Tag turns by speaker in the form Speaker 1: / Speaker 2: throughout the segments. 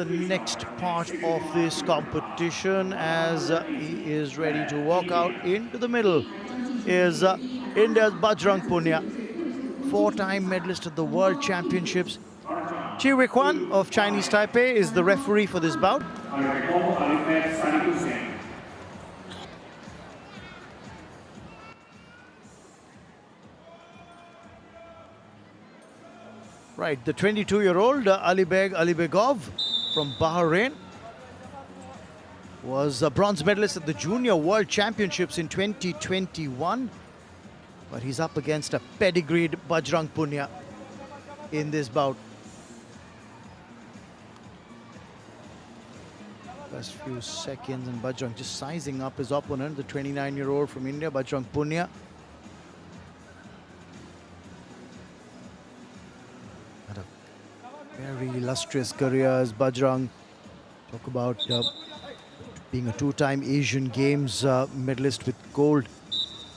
Speaker 1: the next part of this competition as he is ready to walk out into the middle is India's Bajrang Punia, four-time medalist at the World Championships. Chi Wei-Kwan of Chinese Taipei is the referee for this bout. Right, the 22-year-old Alibegov from Bahrain was a bronze medalist at the Junior World Championships in 2021. But he's up against a pedigreed Bajrang Punia in this bout. First few seconds and Bajrang just sizing up his opponent, the 29-year-old from India, Bajrang Punia. Had a very illustrious career as Bajrang. Talk about being a two-time Asian Games medalist with gold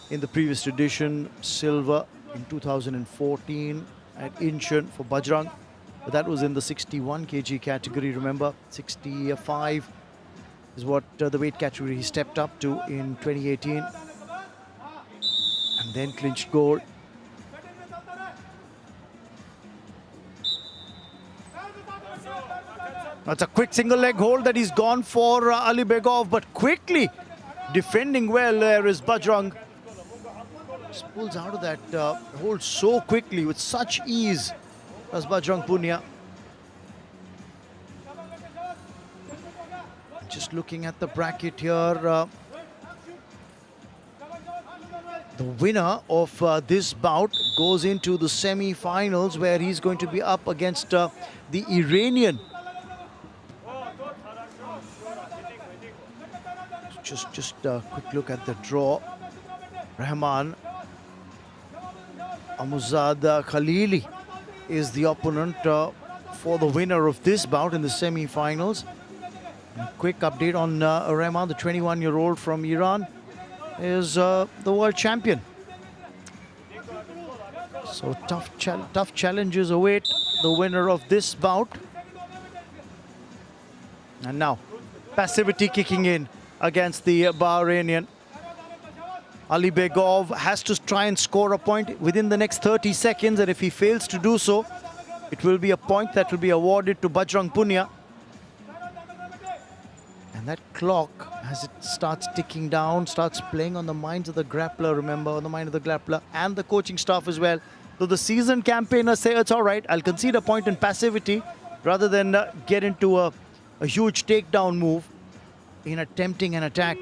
Speaker 1: in the previous edition, silver in 2014 at Incheon for Bajrang. But that was in the 61 kg category, remember? 65 is what the weight category he stepped up to in 2018. And then clinched gold. That's a quick single leg hold that he's gone for Alibegov, but quickly defending well there is Bajrang. Just pulls out of that hold so quickly with such ease as Bajrang Punia. Just looking at the bracket here, the winner of this bout goes into the semi-finals where he's going to be up against the Iranian. Just a quick look at the draw. Rahman Amuzad Khalili is the opponent for the winner of this bout in the semi-finals. A quick update on Rahman, the 21-year-old from Iran, is the world champion. So tough challenges await the winner of this bout. And now, passivity kicking in against the Bahrainian. Alibegov has to try and score a point within the next 30 seconds, and if he fails to do so, it will be a point that will be awarded to Bajrang Punia. And that clock, as it starts ticking down, starts playing on the minds of the grappler, remember, on the mind of the grappler and the coaching staff as well. So the seasoned campaigners say, it's all right, I'll concede a point in passivity rather than get into a huge takedown move in attempting an attack.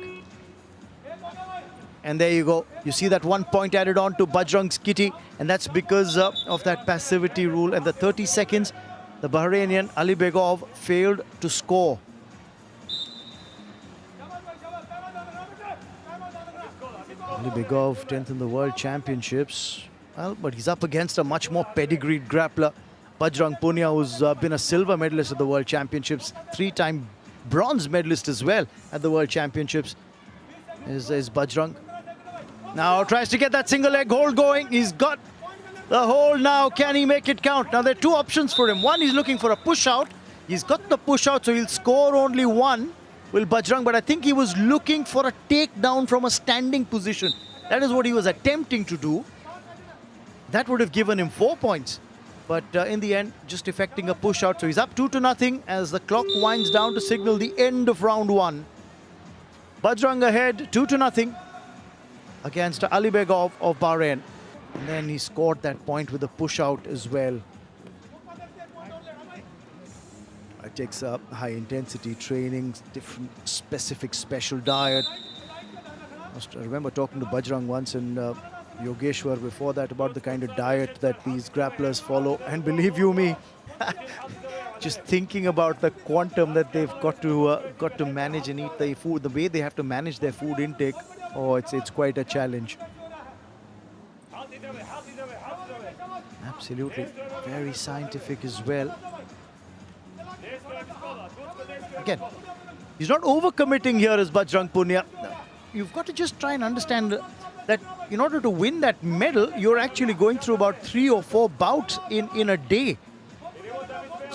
Speaker 1: And there you go. You see that 1 point added on to Bajrang's kitty, and that's because of that passivity rule. And the 30 seconds, the Bahrainian Alibegov failed to score. Alibegov, 10th in the World Championships. Well, but he's up against a much more pedigreed grappler, Bajrang Punia, who's been a silver medalist at the World Championships, three-time bronze medalist as well at the World Championships. Is Bajrang. Now tries to get that single leg hold going. He's got the hold now. Can he make it count? Now there are two options for him. One, he's looking for a push out. He's got the push out, so he'll score only one, will Bajrang. But I think he was looking for a takedown from a standing position. That is what he was attempting to do. That would have given him 4 points. But in the end, just effecting a push out. So he's up 2-0 as the clock winds down to signal the end of round one. Bajrang ahead 2-0 against Alibegov of Bahrain. And then he scored that point with a push out as well. It takes up high intensity training, different specific special diet. I remember talking to Bajrang once and Yogeshwar before that about the kind of diet that these grapplers follow. And believe you me, just thinking about the quantum that they've got to manage and eat the food, the way they have to manage their food intake, oh, it's quite a challenge. Absolutely, very scientific as well. Again, he's not overcommitting here as Bajrang Punia. You've got to just try and understand that in order to win that medal, you're actually going through about 3 or 4 bouts in a day.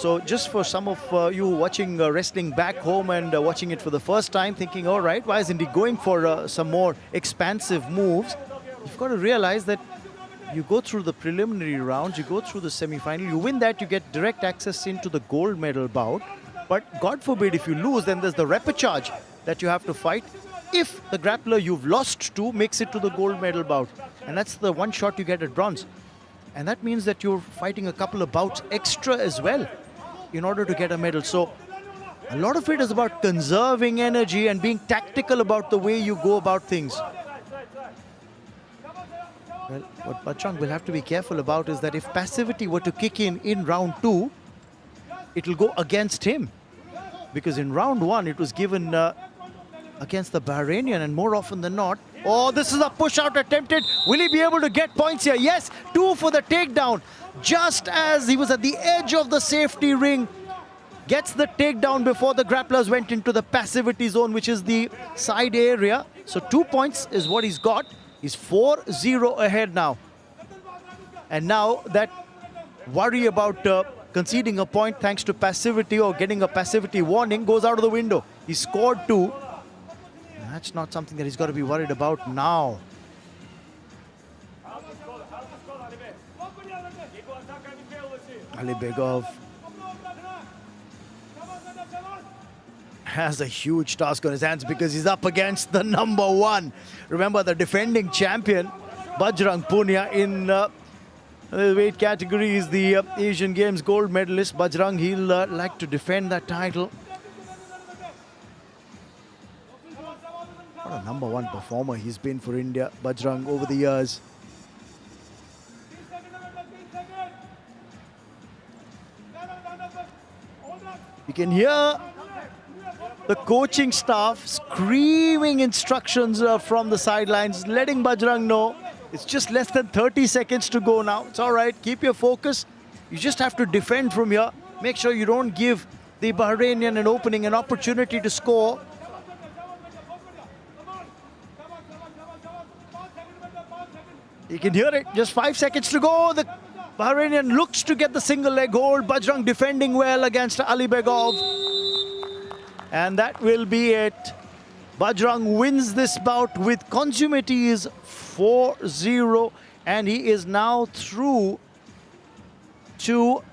Speaker 1: So just for some of you watching wrestling back home and watching it for the first time, thinking, all right, why isn't he going for some more expansive moves? You've got to realize that you go through the preliminary rounds, you go through the semi-final, you win that, you get direct access into the gold medal bout. But God forbid if you lose, then there's the repechage that you have to fight if the grappler you've lost to makes it to the gold medal bout. And that's the one shot you get at bronze. And that means that you're fighting a couple of bouts extra as well in order to get a medal. So a lot of it is about conserving energy and being tactical about the way you go about things. Well, what Bajrang will have to be careful about is that if passivity were to kick in round 2, it'll go against him. Because in round 1, it was given against the Bahrainian, and more often than not, oh, this is a push-out attempted. Will he be able to get points here? Yes, 2 for the takedown. Just as he was at the edge of the safety ring, gets the takedown before the grapplers went into the passivity zone, which is the side area. So 2 points is what he's got. He's 4-0 ahead now. And now that worry about conceding a point thanks to passivity or getting a passivity warning goes out of the window. He scored 2. That's not something that he's got to be worried about now. Alibegov has a huge task on his hands because he's up against the number 1. Remember, the defending champion, Bajrang Punia, in the weight category is the Asian Games gold medalist. Bajrang, he'll like to defend that title. What a number 1 performer he's been for India, Bajrang, over the years. You can hear the coaching staff screaming instructions from the sidelines, letting Bajrang know it's just less than 30 seconds to go now. It's all right, keep your focus. You just have to defend from here. Make sure you don't give the Bahrainian an opening, an opportunity to score. You can hear it, just 5 seconds to go. The Bahrainian looks to get the single leg hold. Bajrang defending well against Alibegov. And that will be it. Bajrang wins this bout with consummate ease, 4-0. And he is now through to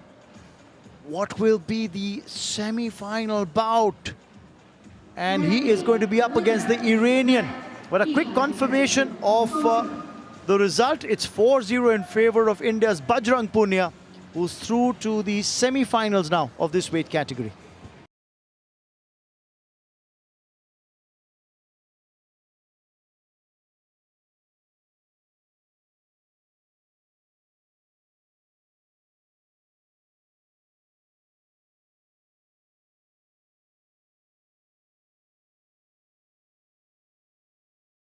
Speaker 1: what will be the semi-final bout. And he is going to be up against the Iranian. But a quick confirmation of the result. It's 4-0 in favor of India's Bajrang Punia, who's through to the semi-finals now of this weight category.